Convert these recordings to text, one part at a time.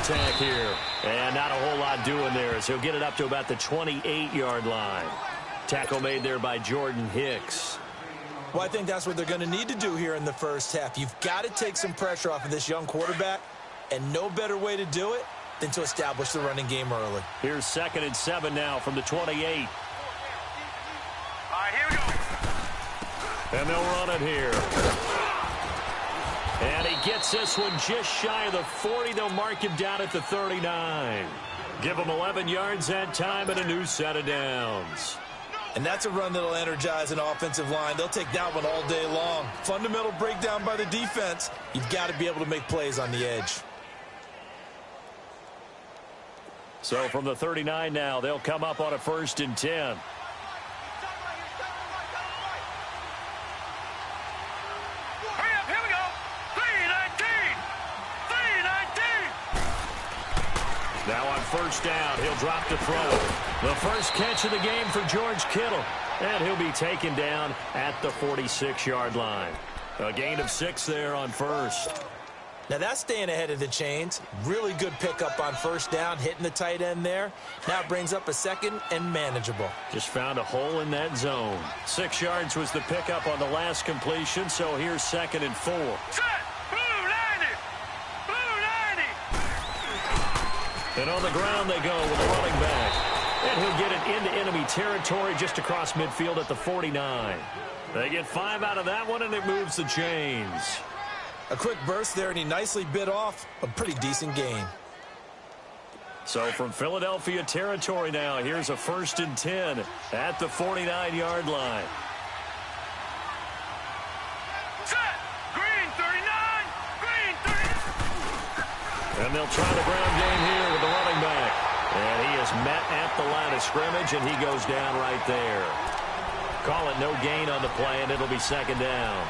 attack here. And not a whole lot doing there, so he'll get it up to about the 28-yard line. Tackle made there by Jordan Hicks. Well, I think that's what they're going to need to do here in the first half. You've got to take some pressure off of this young quarterback, and no better way to do it than to establish the running game early. Here's 2nd and 7 now from the 28. All right, here we go. And they'll run it here. And he gets this one just shy of the 40. They'll mark him down at the 39. Give him 11 yards that time and a new set of downs. And that's a run that'll energize an offensive line. They'll take that one all day long. Fundamental breakdown by the defense. You've got to be able to make plays on the edge. So from the 39 now, they'll come up on a 1st and 10. Now on 1st down, he'll drop to throw it. The first catch of the game for George Kittle. And he'll be taken down at the 46-yard line. A gain of 6 there on 1st. Now that's staying ahead of the chains. Really good pickup on 1st down, hitting the tight end there. Now it brings up a 2nd and manageable. Just found a hole in that zone. 6 yards was the pickup on the last completion, so here's 2nd and 4. And on the ground they go with a running back. And he'll get it into enemy territory just across midfield at the 49. They get 5 out of that one, and it moves the chains. A quick burst there, and he nicely bit off a pretty decent gain. So from Philadelphia territory now, here's a 1st and 10 at the 49-yard line. And they'll try the ground game here with the running back. And he is met at the line of scrimmage, and he goes down right there. Call it no gain on the play, and it'll be 2nd down.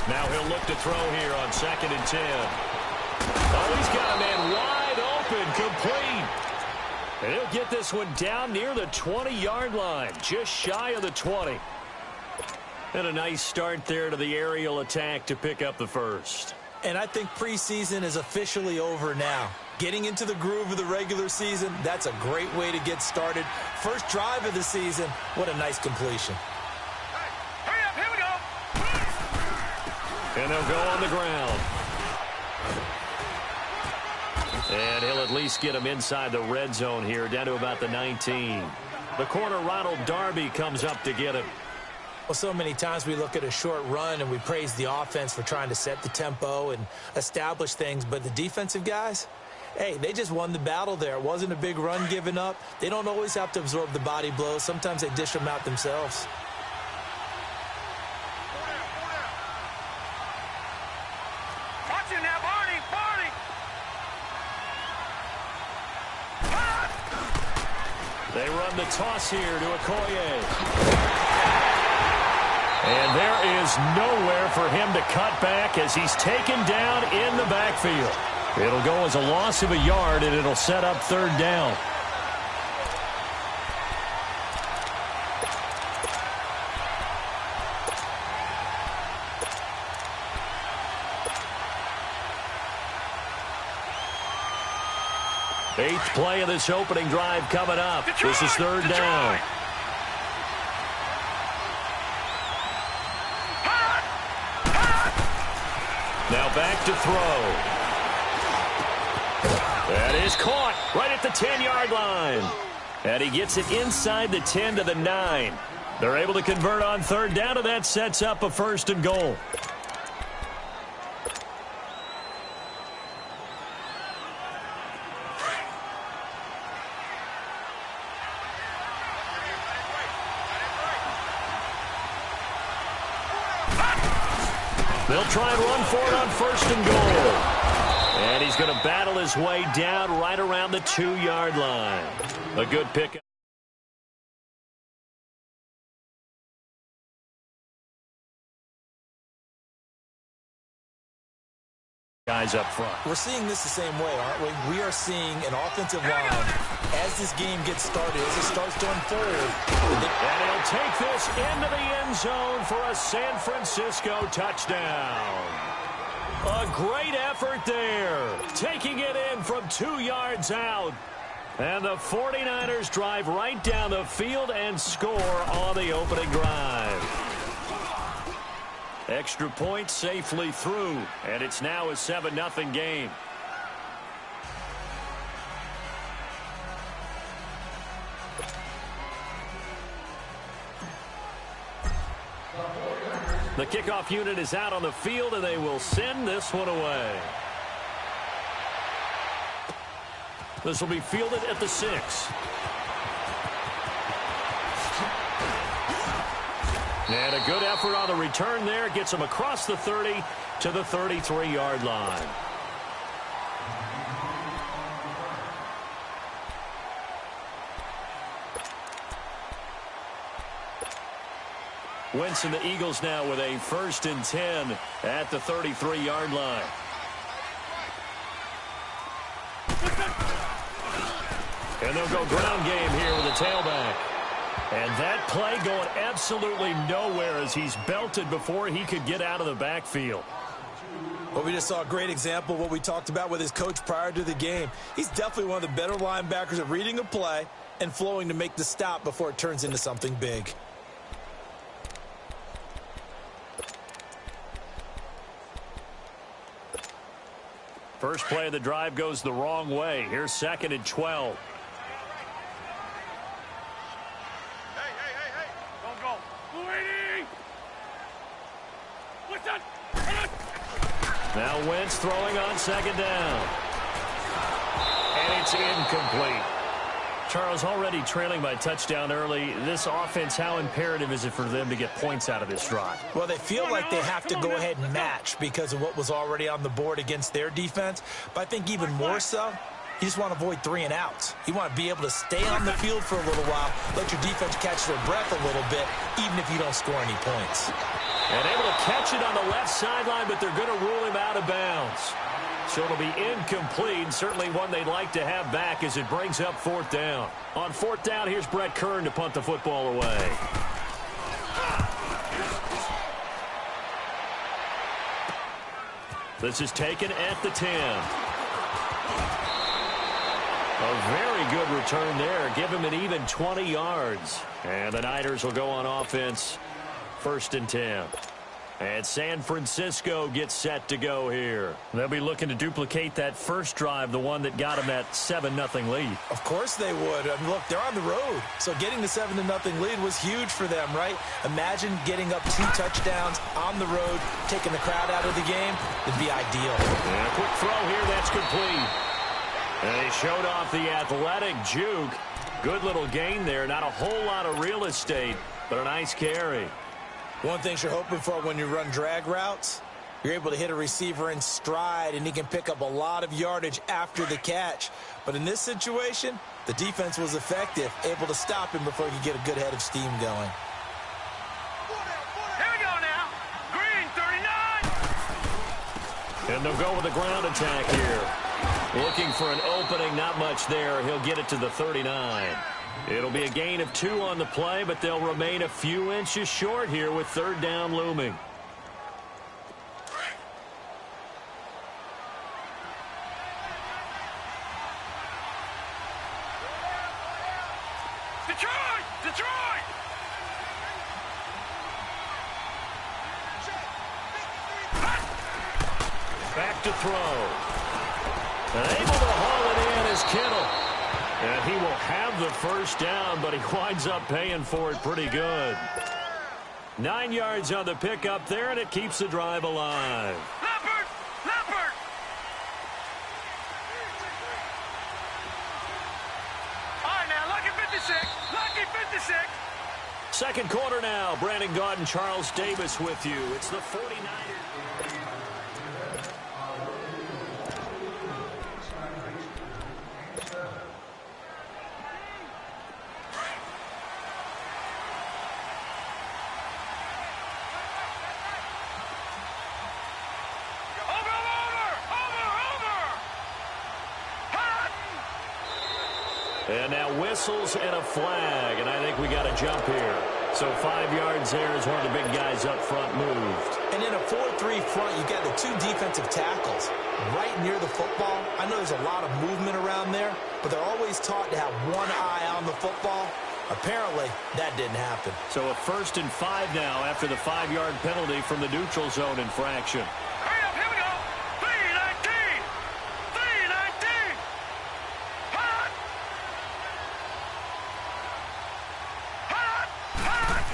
Now he'll look to throw here on 2nd and 10. Oh, he's got a man wide open, complete. And he'll get this one down near the 20-yard line, just shy of the 20. And a nice start there to the aerial attack to pick up the 1st. And I think preseason is officially over now. Getting into the groove of the regular season, that's a great way to get started. First drive of the season, what a nice completion. And they'll go on the ground. And he'll at least get him inside the red zone here, down to about the 19. The corner, Ronald Darby, comes up to get him. Well, so many times we look at a short run and we praise the offense for trying to set the tempo and establish things. But the defensive guys, hey, they just won the battle there. It wasn't a big run given up. They don't always have to absorb the body blows. Sometimes they dish them out themselves. They run the toss here to Okoye. And there is nowhere for him to cut back as he's taken down in the backfield. It'll go as a loss of a yard, and it'll set up 3rd down. Eighth play of this opening drive coming up. This is 3rd down. Now back to throw. That is caught right at the 10-yard line. And he gets it inside the 10 to the 9. They're able to convert on 3rd down, and that sets up a 1st and goal. They'll try and run for it on 1st and goal. And he's going to battle his way down right around the 2-yard line. A good pickup. guys up front. We're seeing this the same way, aren't we? We are seeing an offensive line as this game gets started, as it starts to unfold. And he'll take this into the end zone for a San Francisco touchdown. A great effort there, taking it in from 2 yards out. And the 49ers drive right down the field and score on the opening drive. Extra point safely through, and it's now a 7-0 game. The kickoff unit is out on the field, and they will send this one away. This will be fielded at the 6. And a good effort on the return there. Gets him across the 30 to the 33-yard line. Wentz and the Eagles now with a 1st and 10 at the 33-yard line. And they'll go ground game here with a tailback. And that play going absolutely nowhere as he's belted before he could get out of the backfield. Well, we just saw a great example of what we talked about with his coach prior to the game. He's definitely one of the better linebackers at reading a play and flowing to make the stop before it turns into something big. First play of the drive goes the wrong way. Here's 2nd and 12. Now Wentz throwing on 2nd down. And it's incomplete. Charles, already trailing by touchdown early. This offense, how imperative is it for them to get points out of this drive? Well, they feel like they have to go ahead and match because of what was already on the board against their defense. But I think even more so, you just want to avoid 3 and outs. You want to be able to stay on the field for a little while, let your defense catch their breath a little bit, even if you don't score any points. And able to catch it on the left sideline, but they're going to rule him out of bounds. So it'll be incomplete, certainly one they'd like to have back as it brings up 4th down. On 4th down, here's Brett Kern to punt the football away. This is taken at the 10. A very good return there. Give him an even 20 yards. And the Niners will go on offense. 1st and 10. And San Francisco gets set to go here. They'll be looking to duplicate that first drive, the one that got them that 7-0 lead. Of course they would. I mean, look, they're on the road. So getting the 7-0 lead was huge for them, right? Imagine getting up 2 touchdowns on the road, taking the crowd out of the game. It'd be ideal. And a quick throw here, that's complete. And he showed off the athletic juke. Good little gain there. Not a whole lot of real estate, but a nice carry. One thing you're hoping for when you run drag routes, you're able to hit a receiver in stride, and he can pick up a lot of yardage after the catch. But in this situation, the defense was effective, able to stop him before he could get a good head of steam going. Here we go now. Green, 39. And they'll go with the ground attack here. Looking for an opening, not much there. He'll get it to the 39. It'll be a gain of 2 on the play, but they'll remain a few inches short here with 3rd down looming. Detroit! Detroit! Back to throw. And able to haul it in is Kittle. And he will have the 1st down, but he winds up paying for it pretty good. 9 yards on the pickup there, and it keeps the drive alive. Leopard! Leopard! All right, now, lucky 56. Lucky 56. 2nd quarter now. Brandon Gaudin, Charles Davis with you. It's the 49ers. Over! And now whistles and a flag, and I think we got a jump here. So 5 yards there as one of the big guys up front moved. And in a 4-3 front, you got the 2 defensive tackles right near the football. I know there's a lot of movement around there, but they're always taught to have one eye on the football. Apparently, that didn't happen. So a 1st and 5 now after the 5-yard penalty from the neutral zone infraction. Hurry up, here we go. 3-19. 3-19. Hot. Hot. Hot.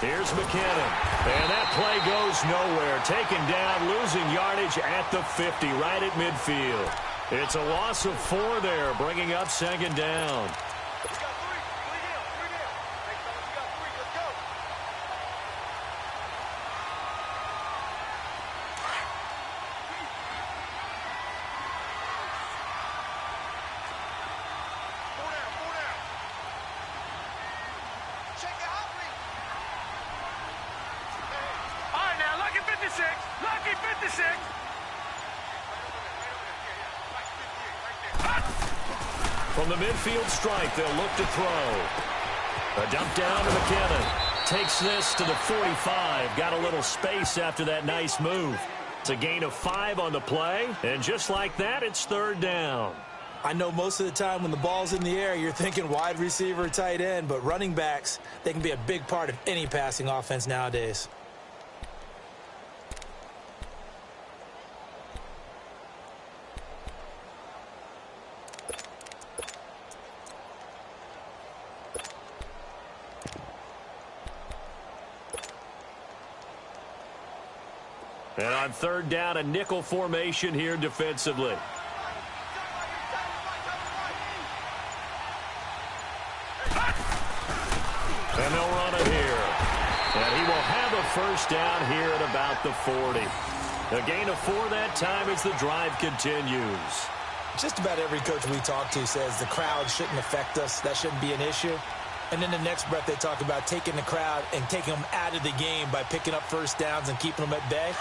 Here's McKinnon. And that play goes nowhere. Taken down, losing yardage at the 50, right at midfield. It's a loss of 4 there, bringing up 2nd down. Lucky 56. From the midfield strike, they'll look to throw. A dump down to McKinnon. Takes this to the 45. Got a little space after that nice move. It's a gain of 5 on the play. And just like that, it's 3rd down. I know most of the time when the ball's in the air, you're thinking wide receiver, tight end, but running backs, they can be a big part of any passing offense nowadays. And on 3rd down, a nickel formation here defensively. And they'll run it here. And he will have a 1st down here at about the 40. A gain of 4 that time as the drive continues. Just about every coach we talk to says the crowd shouldn't affect us. That shouldn't be an issue. And in the next breath, they talk about taking the crowd and taking them out of the game by picking up 1st downs and keeping them at bay.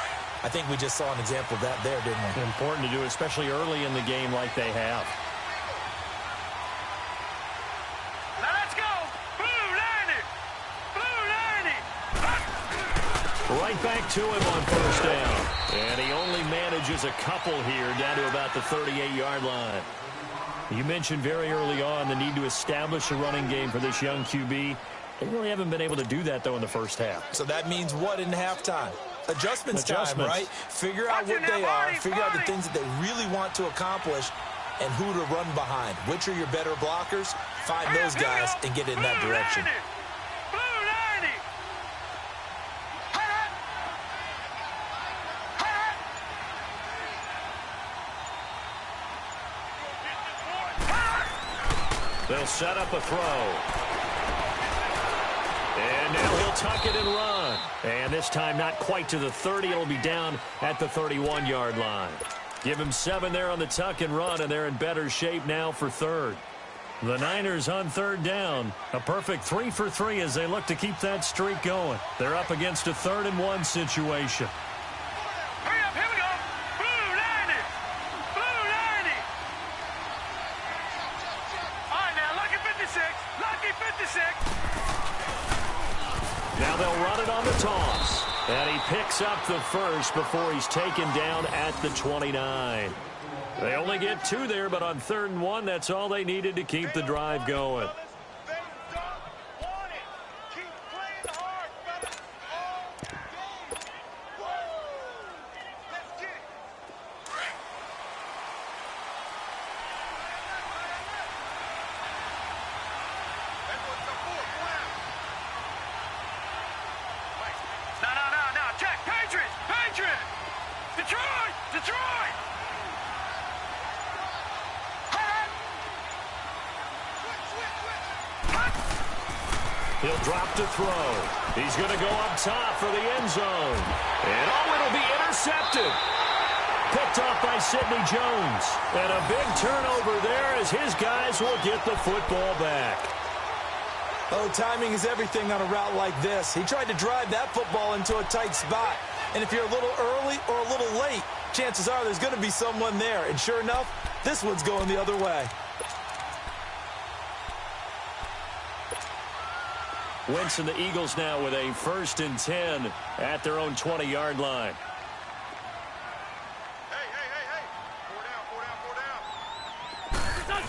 I think we just saw an example of that there, didn't we? Important to do, especially early in the game like they have. Now let's go. Blue 90. Blue 90. Right back to him on 1st down. And he only manages a couple here down to about the 38-yard line. You mentioned very early on the need to establish a running game for this young QB. They really haven't been able to do that, though, in the 1st half. So that means what in halftime? Adjustments time, right? Figure out what they are, figure out the things that they really want to accomplish, and who to run behind. Which are your better blockers? Find those guys and get in that direction. Blue 90. They'll set up a throw. And now he'll tuck it and run. And this time not quite to the 30. It'll be down at the 31-yard line. Give him 7 there on the tuck and run, and they're in better shape now for 3rd. The Niners on 3rd down. A perfect 3 for 3 as they look to keep that streak going. They're up against a 3rd and 1 situation. Hurry up, here we go. Blue 90. Blue 90. All right, now, lucky 56. Lucky 56. Now they'll run it on the toss. And he picks up the 1st before he's taken down at the 29. They only get 2 there, but on 3rd and 1, that's all they needed to keep the drive going. Detroit! He'll drop to throw. He's going to go up top for the end zone. And it'll be intercepted. Picked off by Sidney Jones. And a big turnover there as his guys will get the football back. Oh, timing is everything on a route like this. He tried to drive that football into a tight spot. And if you're a little early or a little late, chances are there's going to be someone there. And sure enough, this one's going the other way. Wentz and the Eagles now with a 1st and 10 at their own 20-yard line. Hey. 4 down.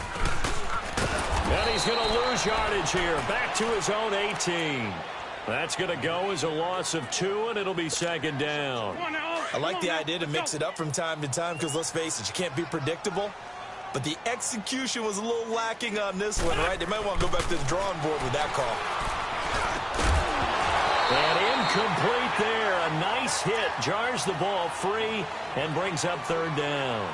And he's going to lose yardage here. Back to his own 18. That's going to go as a loss of 2, and it'll be 2nd down. I like the idea to mix it up from time to time because, let's face it, you can't be predictable. But the execution was a little lacking on this one, right? They might want to go back to the drawing board with that call. And incomplete there. A nice hit. Jars the ball free and brings up 3rd down.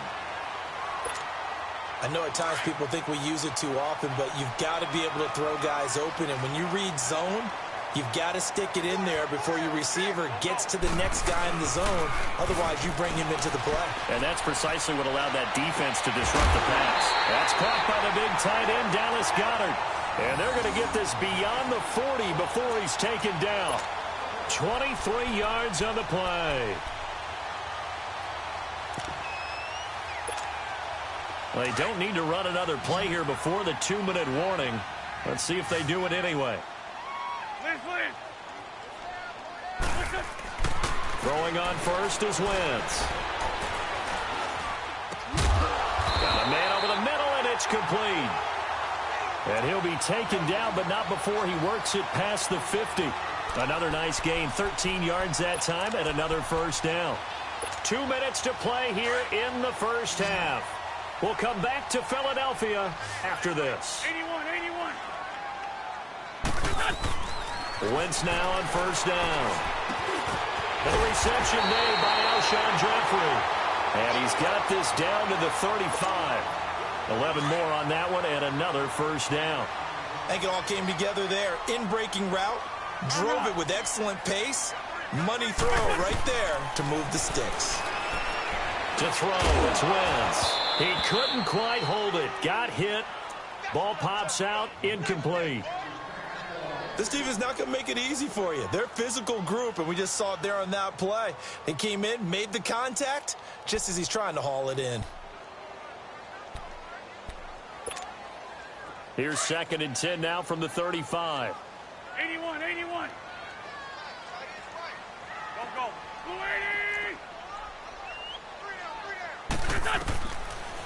I know at times people think we use it too often, but you've got to be able to throw guys open. And when you read zone, you've got to stick it in there before your receiver gets to the next guy in the zone. Otherwise, you bring him into the play. And that's precisely what allowed that defense to disrupt the pass. That's caught by the big tight end, Dallas Goedert. And they're going to get this beyond the 40 before he's taken down. 23 yards on the play. They don't need to run another play here before the 2-minute warning. Let's see if they do it anyway. Throwing on first is Wentz. Got a man over the middle, and it's complete. And he'll be taken down, but not before he works it past the 50. Another nice gain, 13 yards that time, and another 1st down. 2 minutes to play here in the 1st half. We'll come back to Philadelphia after this. 81. Wentz now on 1st down. The reception made by Alshon Jeffrey. And he's got this down to the 35. 11 more on that one, and another 1st down. I think it all came together there. In-breaking route, drove it with excellent pace. Money throw right there to move the sticks. To throw, it's Wentz. He couldn't quite hold it. Got hit. Ball pops out, incomplete. This team is not going to make it easy for you. They're a physical group, and we just saw it there on that play. They came in, made the contact, just as he's trying to haul it in. Here's 2nd and 10 now from the 35. 81. Go.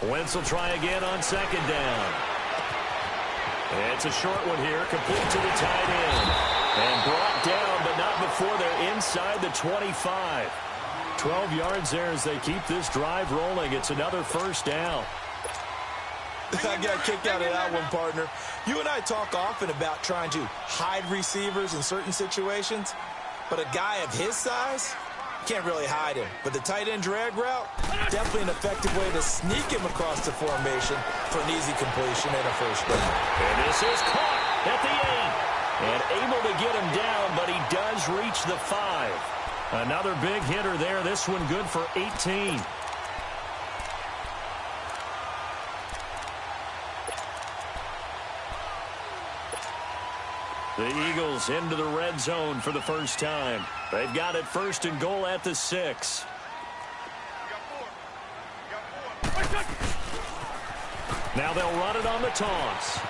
80. Wentz will try again on 2nd down. It's a short one here, complete to the tight end. And brought down, but not before they're inside the 25. 12 yards there as they keep this drive rolling. It's another 1st down. I got kicked out of that one, partner. You and I talk often about trying to hide receivers in certain situations, but a guy of his size, can't really hide him. But the tight end drag route, definitely an effective way to sneak him across the formation for an easy completion and a 1st down. And this is caught at the 8. And able to get him down, but he does reach the 5. Another big hitter there. This one good for 18. The Eagles into the red zone for the 1st time. They've got it 1st and goal at the 6. Now they'll run it on the toss.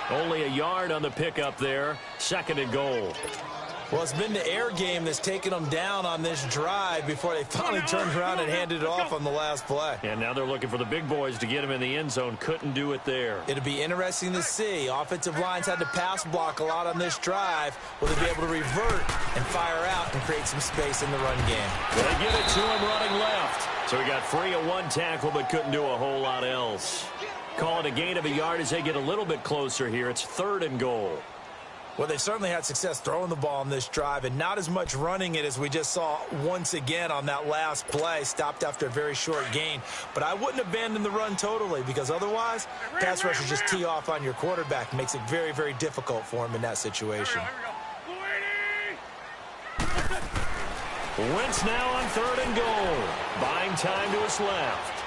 Only a yard on the pickup there. 2nd and goal. Well, it's been the air game that's taken them down on this drive before they finally turned around and handed it off on the last play. And now they're looking for the big boys to get him in the end zone. Couldn't do it there. It'll be interesting to see. Offensive lines had to pass block a lot on this drive. Will they be able to revert and fire out and create some space in the run game? They get it to him running left. So he got free of 1 tackle but couldn't do a whole lot else. Call it a gain of a yard as they get a little bit closer here. It's 3rd and goal. Well, they've certainly had success throwing the ball on this drive and not as much running it as we just saw once again on that last play. Stopped after a very short gain. But I wouldn't abandon the run totally because otherwise, pass rushers just tee off on your quarterback. Makes it very, very difficult for him in that situation. Wentz now on 3rd and goal. Buying time to his left.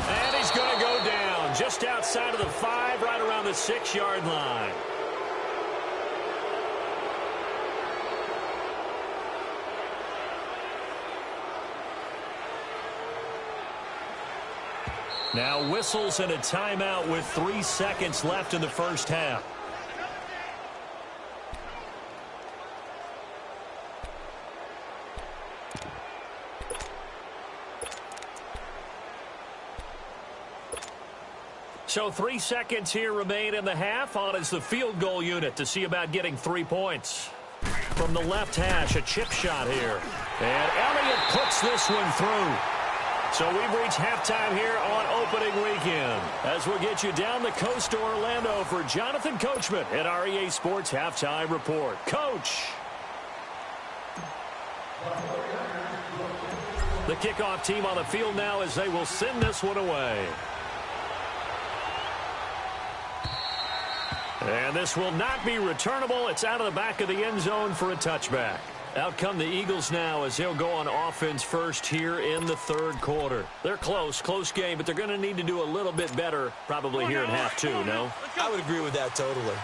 And he's going to go down just outside of the 5, right around the 6-yard line. Now whistles and a timeout with 3 seconds left in the 1st half. So 3 seconds here remain in the half. On is the field goal unit to see about getting 3 points. From the left hash, a chip shot here. And Elliott puts this one through. So we've reached halftime here on opening weekend. As we'll get you down the coast to Orlando for Jonathan Coachman at our EA Sports Halftime Report. Coach! The kickoff team on the field now as they will send this one away. And this will not be returnable. It's out of the back of the end zone for a touchback. Out come the Eagles now as they'll go on offense first here in the third quarter. They're close game, but they're going to need to do a little bit better probably here in half two, no? I would agree with that totally.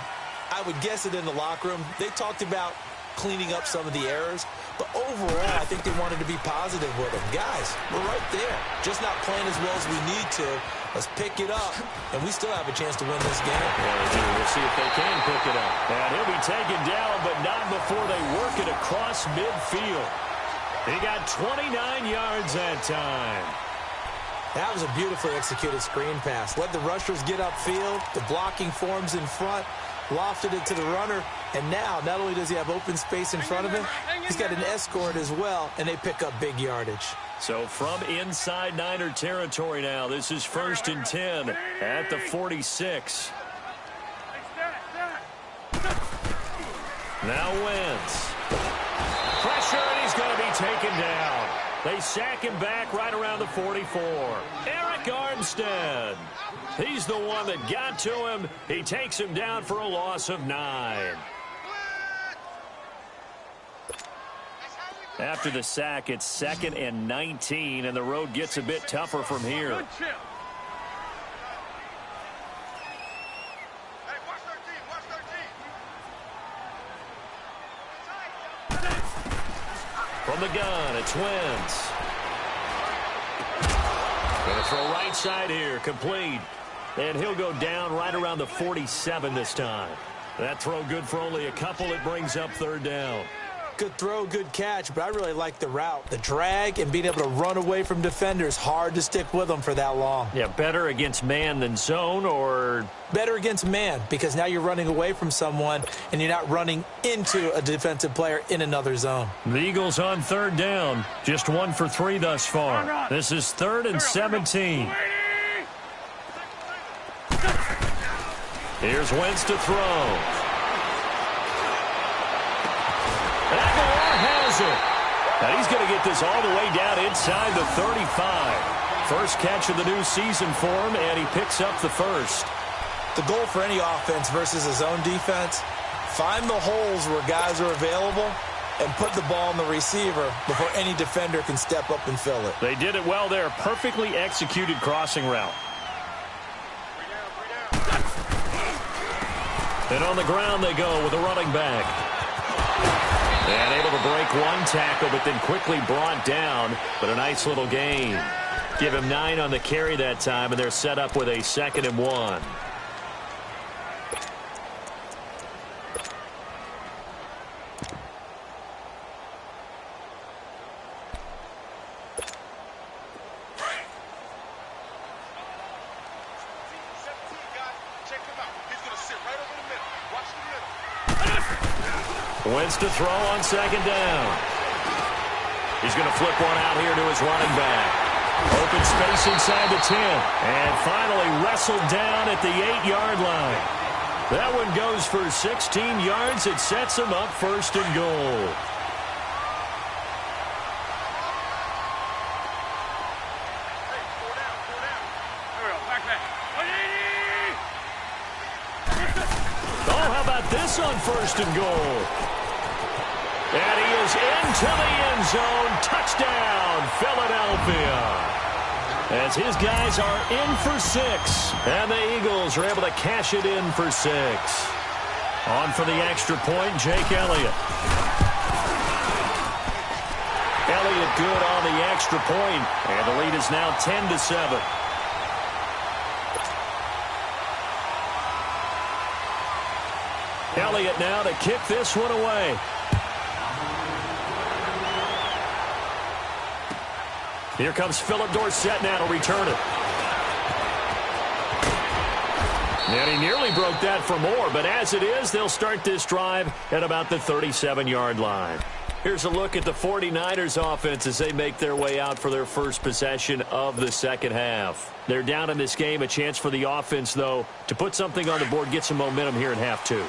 I would guess it in the locker room. They talked about cleaning up some of the errors, but overall, I think they wanted to be positive with them. Guys, we're right there. Just not playing as well as we need to. Let's pick it up, and we still have a chance to win this game. Yeah, we'll see if they can pick it up. And he'll be taken down, but not before they work it across midfield. He got 29 yards that time. That was a beautifully executed screen pass. Let the rushers get upfield. The blocking forms in front. Lofted it to the runner. And now, not only does he have open space in front of him, he's got an escort as well, and they pick up big yardage. So from inside Niner territory now, this is 1st and 10 at the 46. Now Wentz. Pressure, and he's going to be taken down. They sack him back right around the 44. Eric Armstead. He's the one that got to him. He takes him down for a loss of 9. After the sack, it's 2nd and 19, and the road gets a bit tougher from here. From the gun, it's Wentz. Going to throw right side here, complete. And he'll go down right around the 47 this time. That throw good for only a couple. It brings up 3rd down. Good throw, good catch, but I really like the route. The drag and being able to run away from defenders. Hard to stick with them for that long. Yeah, better against man than zone, or? Better against man, because now you're running away from someone and you're not running into a defensive player in another zone. The Eagles on 3rd down. Just 1 for 3 thus far. This is 3rd and 17. Here's Wentz to throw. Aguilar has it. And he's going to get this all the way down inside the 35. First catch of the new season for him, and he picks up the first. The goal for any offense versus a zone defense, find the holes where guys are available and put the ball on the receiver before any defender can step up and fill it. They did it well there. Perfectly executed crossing route. And on the ground they go with a running back. And able to break one tackle, but then quickly brought down. But a nice little gain. Give him 9 on the carry that time, and they're set up with a 2nd and 1. Wentz to throw on 2nd down. He's going to flip one out here to his running back. Open space inside the 10. And finally wrestled down at the 8-yard line. That one goes for 16 yards. It sets him up 1st and goal. Oh, how about this on 1st and goal? And he is into the end zone. Touchdown, Philadelphia. As his guys are in for 6. And the Eagles are able to cash it in for 6. On for the extra point, Jake Elliott. Elliott good on the extra point. And the lead is now 10-7. Elliott now to kick this one away. Here comes Philip Dorsett now to return it. And he nearly broke that for more, but as it is, they'll start this drive at about the 37-yard line. Here's a look at the 49ers offense as they make their way out for their first possession of the second half. They're down in this game. A chance for the offense, though, to put something on the board, get some momentum here in half two.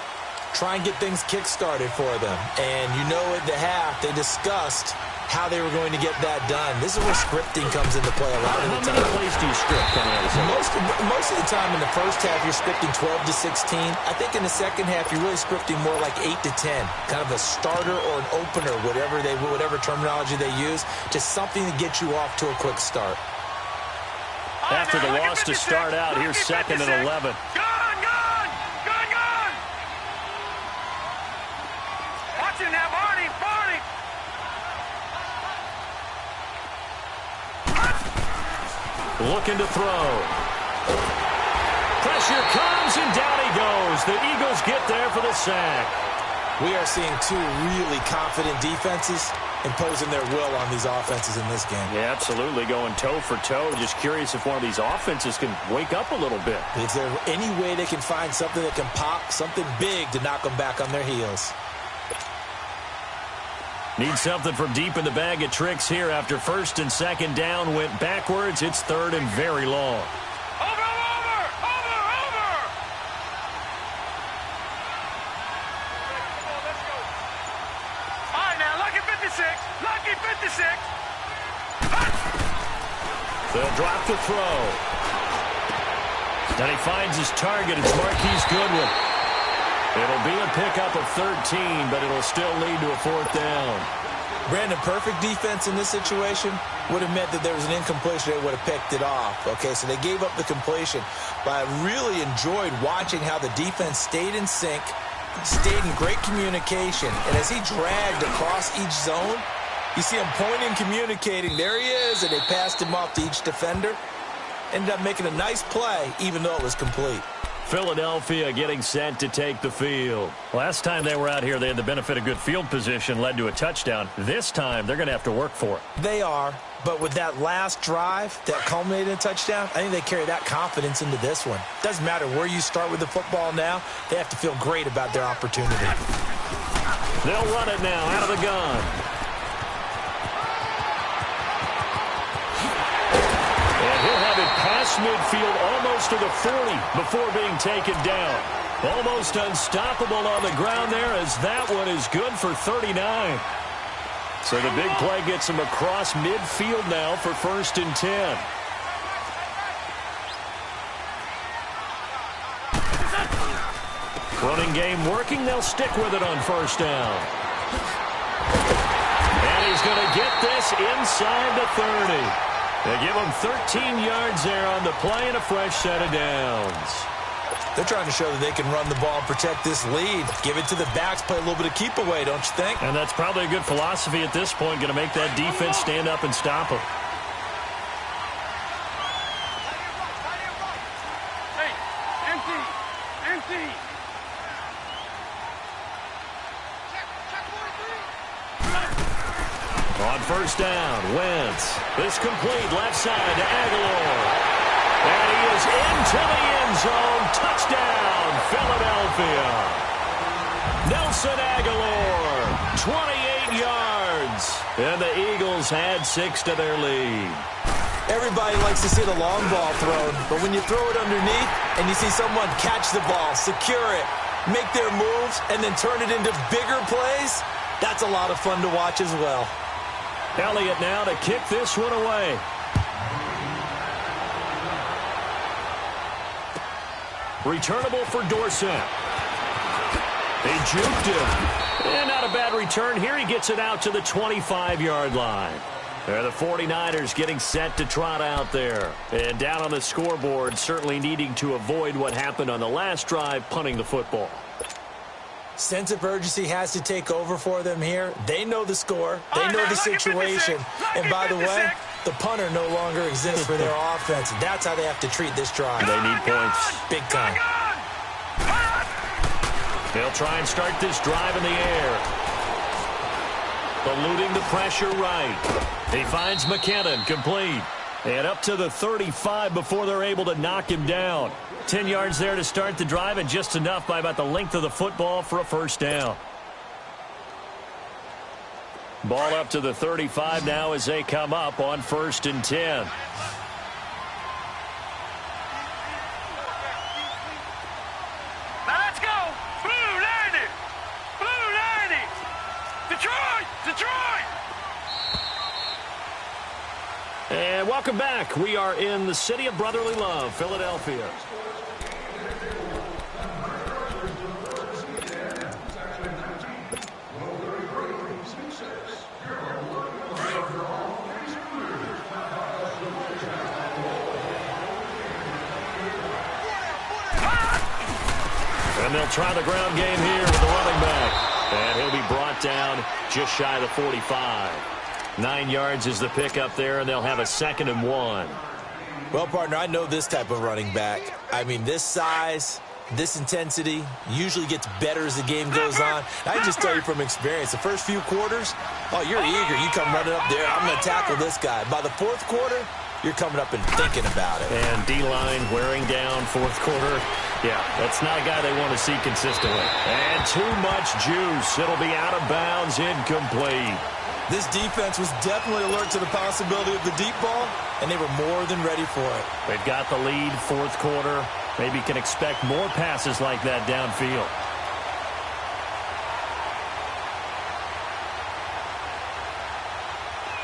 Try and get things kick-started for them. And you know at the half, they discussed how they were going to get that done. This is where scripting comes into play a lot of the time. How many plays do you script coming out of the Most of the time in the first half, you're scripting 12 to 16. I think in the second half, you're really scripting more like 8 to 10. Kind of a starter or an opener, whatever terminology they use, just something to get you off to a quick start. After the loss to start out, here's second and 11. Gone! Watching that, Barney! Looking to throw. Pressure comes, and down he goes. The Eagles get there for the sack. We are seeing two really confident defenses imposing their will on these offenses in this game. Yeah, absolutely, going toe for toe. Just curious if one of these offenses can wake up a little bit. Is there any way they can find something that can pop, something big to knock them back on their heels? Need something from deep in the bag of tricks here after first and second down went backwards. It's third and very long. Over! All right, now, lucky 56. They'll drop the throw. Then he finds his target. It's Marquise Goodwin. It'll be a pickup of 13, but it'll still lead to a fourth down. Brandon, perfect defense in this situation would have meant that there was an incompletion. They would have picked it off. Okay, so they gave up the completion. But I really enjoyed watching how the defense stayed in sync, stayed in great communication. And as he dragged across each zone, you see him pointing, communicating. There he is, and they passed him off to each defender. Ended up making a nice play, even though it was complete. Philadelphia getting set to take the field. Last time they were out here, they had the benefit of good field position, led to a touchdown. This time, they're going to have to work for it. They are, but with that last drive that culminated in a touchdown, I think they carry that confidence into this one. Doesn't matter where you start with the football now, they have to feel great about their opportunity. They'll run it now out of the gun. He'll have it past midfield almost to the 40 before being taken down. Almost unstoppable on the ground there as that one is good for 39. So the big play gets him across midfield now for first and 10. Running game working. They'll stick with it on first down. And he's going to get this inside the 30. They give him 13 yards there on the play and a fresh set of downs. They're trying to show that they can run the ball and protect this lead. Give it to the backs, play a little bit of keep away, don't you think? And that's probably a good philosophy at this point, going to make that defense stand up and stop them. Hey, empty. On first down, Wentz. This complete left side to Aguilar. And he is into the end zone. Touchdown, Philadelphia. Nelson Aguilar, 28 yards. And the Eagles add 6 to their lead. Everybody likes to see the long ball thrown, but when you throw it underneath and you see someone catch the ball, secure it, make their moves, and then turn it into bigger plays, that's a lot of fun to watch as well. Elliott now to kick this one away. Returnable for Dorsett. They juked him. And not a bad return here. He gets it out to the 25-yard line. They're the 49ers getting set to trot out there. And down on the scoreboard, certainly needing to avoid what happened on the last drive, punting the football. Sense of urgency has to take over for them here. They know the score. They know the situation. And by the way, the punter no longer exists for their offense. That's how they have to treat this drive. They need points. Big time. They'll try and start this drive in the air. Eluding the pressure right. He finds McKinnon complete. And up to the 35 before they're able to knock him down. 10 yards there to start the drive, and just enough by about the length of the football for a first down. Ball up to the 35 now as they come up on 1st and 10. Now let's go. Blue 90. Blue 90. Detroit. Detroit. And welcome back. We are in the city of brotherly love, Philadelphia. And they'll try the ground game here with the running back. And he'll be brought down just shy of the 45. 9 yards is the pickup there, and they'll have a 2nd and 1. Well, partner, I know this type of running back. I mean, this size, this intensity usually gets better as the game goes on. I can just tell you from experience, the first few quarters, oh, you're eager. You come running up there, I'm going to tackle this guy. By the 4th quarter, you're coming up and thinking about it. And D-line wearing down 4th quarter. Yeah, that's not a guy they want to see consistently. And too much juice. It'll be out of bounds, incomplete. This defense was definitely alert to the possibility of the deep ball, and they were more than ready for it. They've got the lead, 4th quarter. Maybe can expect more passes like that downfield.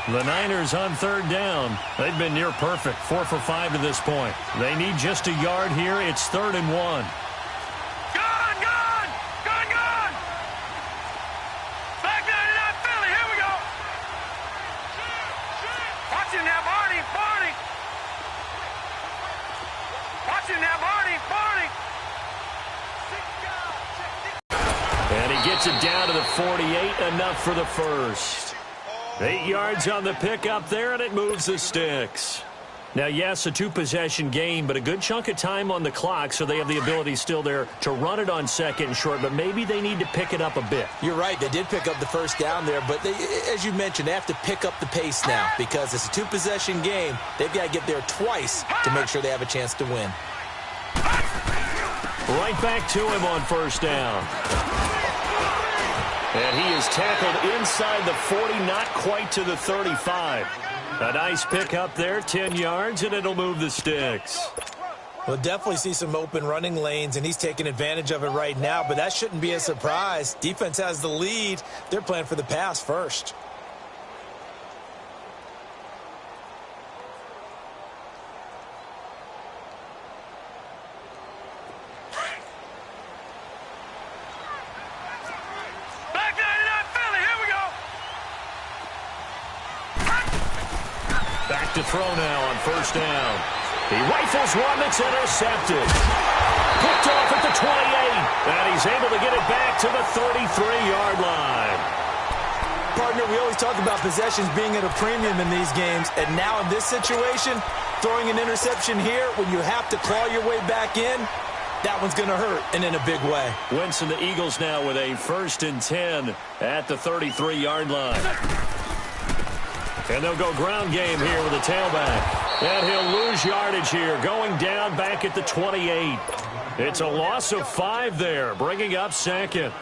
The Niners on 3rd down. They've been near perfect, 4 for 5 to this point. They need just a yard here. It's 3rd and 1. And he gets it down to the 48, enough for the first. 8 yards on the pickup there, and it moves the sticks. Now, yes, a 2-possession game, but a good chunk of time on the clock, so they have the ability still there to run it on 2nd and short, but maybe they need to pick it up a bit. You're right. They did pick up the first down there, but they, as you mentioned, they have to pick up the pace now because it's a 2-possession game. They've got to get there twice to make sure they have a chance to win. Right back to him on 1st down. And he is tackled inside the 40, not quite to the 35. A nice pick up there, 10 yards, and it'll move the sticks. We'll definitely see some open running lanes, and he's taking advantage of it right now, but that shouldn't be a surprise. Defense has the lead. They're playing for the pass first. Back to throw now on 1st down. He rifles one that's intercepted. Picked off at the 28. And he's able to get it back to the 33-yard line. Partner, we always talk about possessions being at a premium in these games. And now in this situation, throwing an interception here when you have to claw your way back in, that one's going to hurt, and in a big way. Wentz and the Eagles now with a 1st and 10 at the 33-yard line. And they'll go ground game here with a tailback. And he'll lose yardage here, going down back at the 28. It's a loss of 5 there, bringing up 2nd.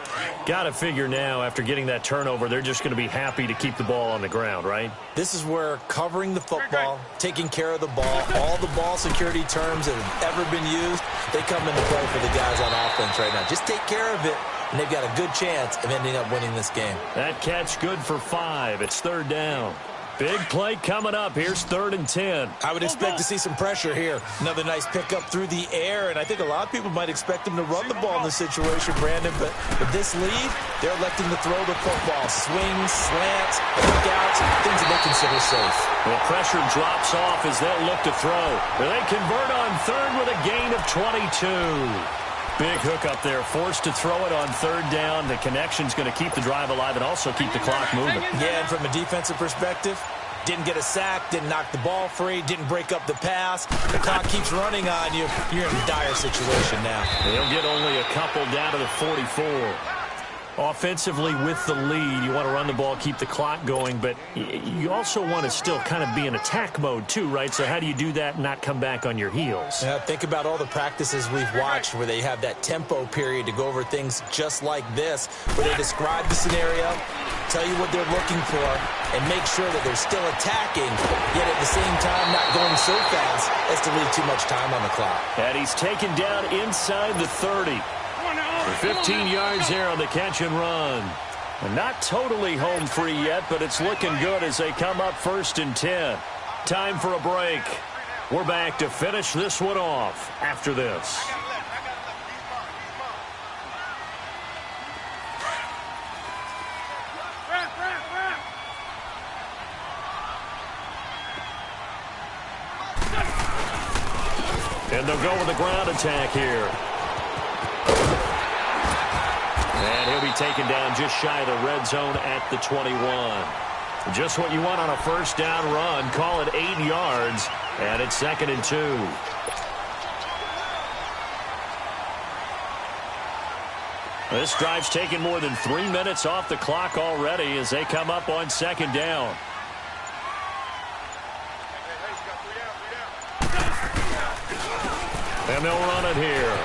Got to figure now, after getting that turnover, they're just going to be happy to keep the ball on the ground, right? This is where covering the football, taking care of the ball, all the ball security terms that have ever been used, they come into play for the guys on offense right now. Just take care of it, and they've got a good chance of ending up winning this game. That catch good for 5. It's 3rd down. Big play coming up. Here's 3rd and 10. I would expect to see some pressure here. Another nice pickup through the air, and I think a lot of people might expect them to run the ball in this situation, Brandon, but with this lead, they're electing to throw the football. Swings, slants, kickouts, things that they consider safe. The pressure drops off as they'll look to throw. They convert on 3rd with a gain of 22. Big hook up there, forced to throw it on 3rd down. The connection's going to keep the drive alive and also keep the clock moving. Yeah, and from a defensive perspective, didn't get a sack, didn't knock the ball free, didn't break up the pass. The clock keeps running on you. You're in a dire situation now. They'll get only a couple down to the 44. Offensively with the lead, you want to run the ball, keep the clock going, but you also want to still kind of be in attack mode too, right? So how do you do that and not come back on your heels? Yeah, think about all the practices we've watched where they have that tempo period to go over things just like this, where they describe the scenario, tell you what they're looking for, and make sure that they're still attacking, yet at the same time not going so fast as to leave too much time on the clock. And he's taken down inside the 30. 15 yards there on the catch and run. And not totally home free yet, but it's looking good as they come up 1st and 10. Time for a break. We're back to finish this one off after this. And they'll go with a ground attack here. And he'll be taken down just shy of the red zone at the 21. Just what you want on a first down run. Call it 8 yards. And it's 2nd and 2. This drive's taken more than 3 minutes off the clock already as they come up on 2nd down. And they'll run it here.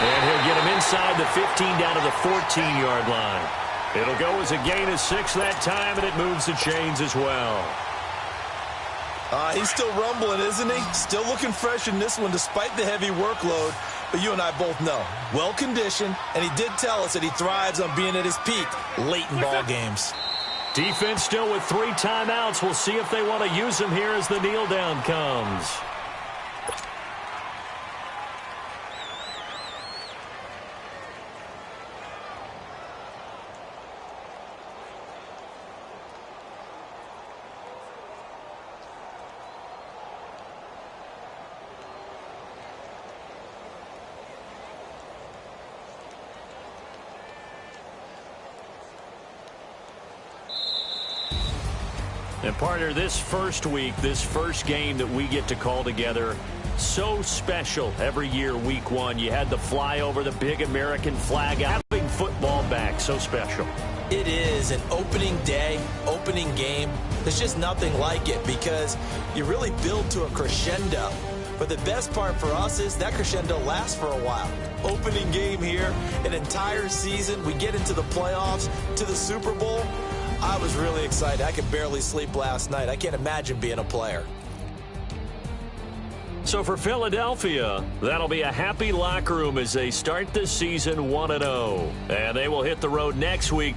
And he'll get him inside the 15 down to the 14-yard line. It'll go as a gain of 6 that time, and it moves the chains as well. He's still rumbling, isn't he? Still looking fresh in this one despite the heavy workload. But you and I both know, well-conditioned, and he did tell us that he thrives on being at his peak late in ball games. Defense still with 3 timeouts. We'll see if they want to use them here as the kneel down comes. And partner, this first week, this first game that we get to call together, so special every year, week 1. You had the flyover, the big American flag, having football back, so special. It is an opening day, opening game. There's just nothing like it because you really build to a crescendo. But the best part for us is that crescendo lasts for a while. Opening game here, an entire season. We get into the playoffs, to the Super Bowl. I was really excited. I could barely sleep last night. I can't imagine being a player. So for Philadelphia, that'll be a happy locker room as they start the season 1-0. And they will hit the road next week.